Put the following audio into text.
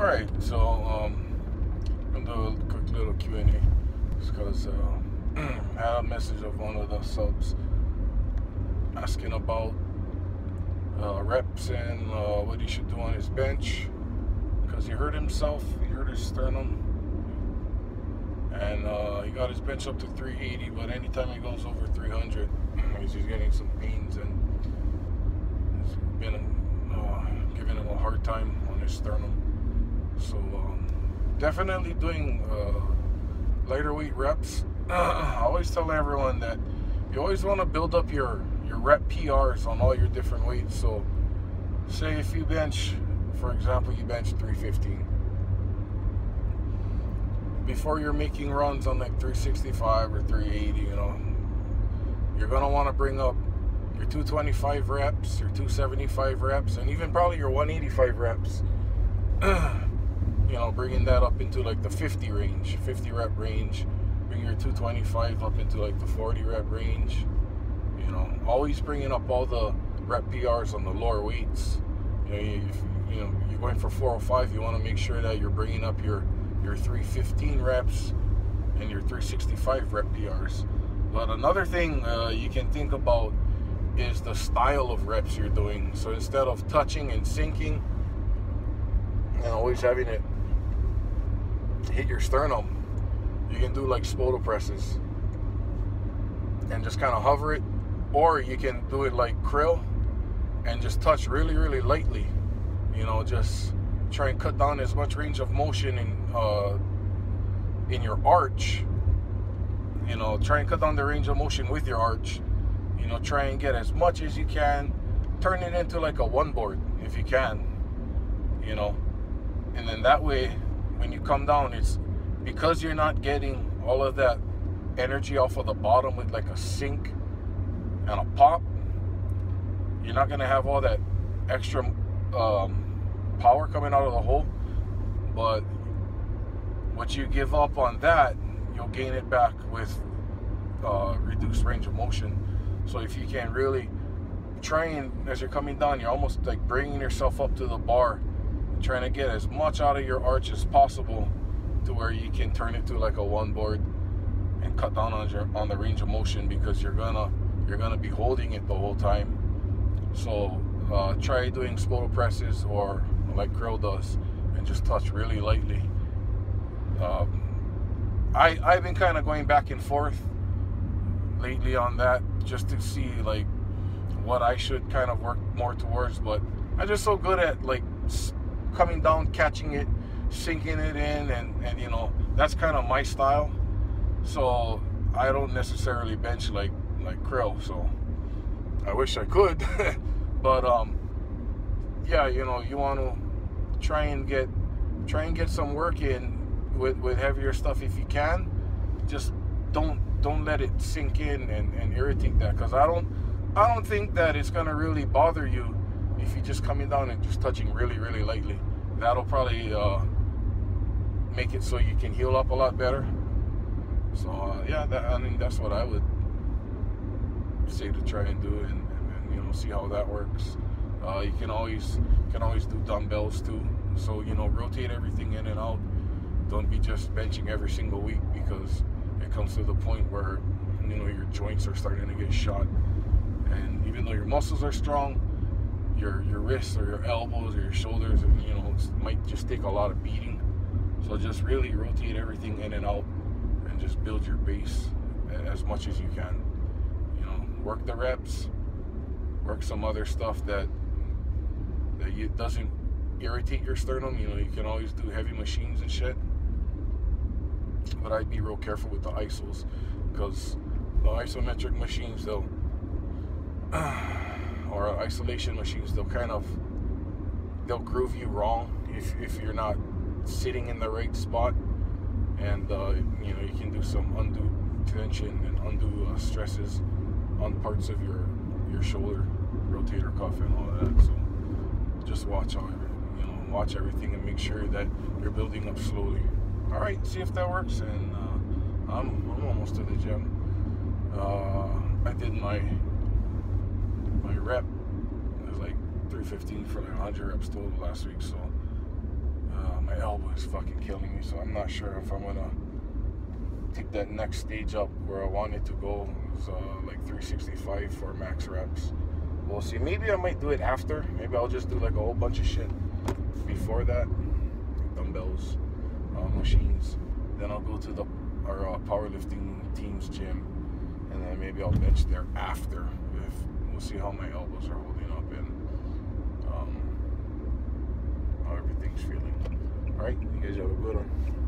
Alright, so I'm gonna do a quick little Q&A just because I had a message of one of the subs asking about reps and what he should do on his bench because he hurt himself, he hurt his sternum, and he got his bench up to 380, but anytime he goes over 300 he's getting some pains, and it's been giving him a hard time on his sternum. So definitely doing lighter weight reps. I always tell everyone that you always want to build up your rep PRs on all your different weights. So say if you bench, for example, you bench 315, before you're making runs on like 365 or 380, you're gonna want to bring up your 225 reps, your 275 reps, and even probably your 185 reps. Bringing that up into like the 50 rep range. Bring your 225 up into like the 40 rep range. Always bringing up all the rep PRs on the lower weights. If you're going for 405, you want to make sure that you're bringing up your 315 reps and your 365 rep PRs. But another thing you can think about is the style of reps you're doing. So instead of touching and sinking and always having it hit your sternum, you can do like spoto presses and just kind of hover it, or you can do it like krill and just touch really, really lightly. Just try and cut down as much range of motion in your arch. Try and cut down the range of motion with your arch. Try and get as much as you can. Turn it into like a one board if you can. And then that way, when you come down, it's because you're not getting all of that energy off of the bottom with like a sink and a pop. You're not gonna have all that extra power coming out of the hole, but what you give up on that, you'll gain it back with reduced range of motion. So if you can really try and, as you're coming down, you're almost like bringing yourself up to the bar, trying to get as much out of your arch as possible to where you can turn it to like a one board and cut down on the range of motion, because you're gonna be holding it the whole time. So try doing spoto presses, or like Krill does, and just touch really lightly. I've been kind of going back and forth lately on that, just to see like what I should kind of work more towards, but I'm just so good at like coming down, catching it, sinking it in, and that's kind of my style. So I don't necessarily bench like Krill, so I wish I could. But yeah, you want to try and get some work in with heavier stuff if you can. Just don't let it sink in and irritate that, because I don't think that it's gonna really bother you if you're just coming down and just touching really, really lightly. That'll probably make it so you can heal up a lot better. So yeah, that's what I would say to try and do, and see how that works. You can always do dumbbells too. So rotate everything in and out. Don't be just benching every single week, because it comes to the point where your joints are starting to get shot, and even though your muscles are strong, your wrists or your elbows or your shoulders, might just take a lot of beating. So just really rotate everything in and out, and just build your base as much as you can. Work the reps, work some other stuff that doesn't irritate your sternum. You can always do heavy machines and shit, but I'd be real careful with the isos, because the isometric machines, or isolation machines, they'll groove you wrong if you're not sitting in the right spot, and you can do some undue tension and undue stresses on parts of your shoulder, rotator cuff, and all of that. So just watch everything and make sure that you're building up slowly. All right, see if that works. And I'm almost to the gym. I did my rep. It was like 315 for like 100 reps total last week. So my elbow is fucking killing me, so I'm not sure if I'm gonna take that next stage up where I wanted to go. It was like 365 for max reps. We'll see. Maybe I might do it after. Maybe I'll just do like a whole bunch of shit before that, dumbbells, machines. Then I'll go to our powerlifting team's gym, and then maybe I'll bench there after. We'll see how my elbows are holding up and how everything's feeling. All right, you guys have a good one.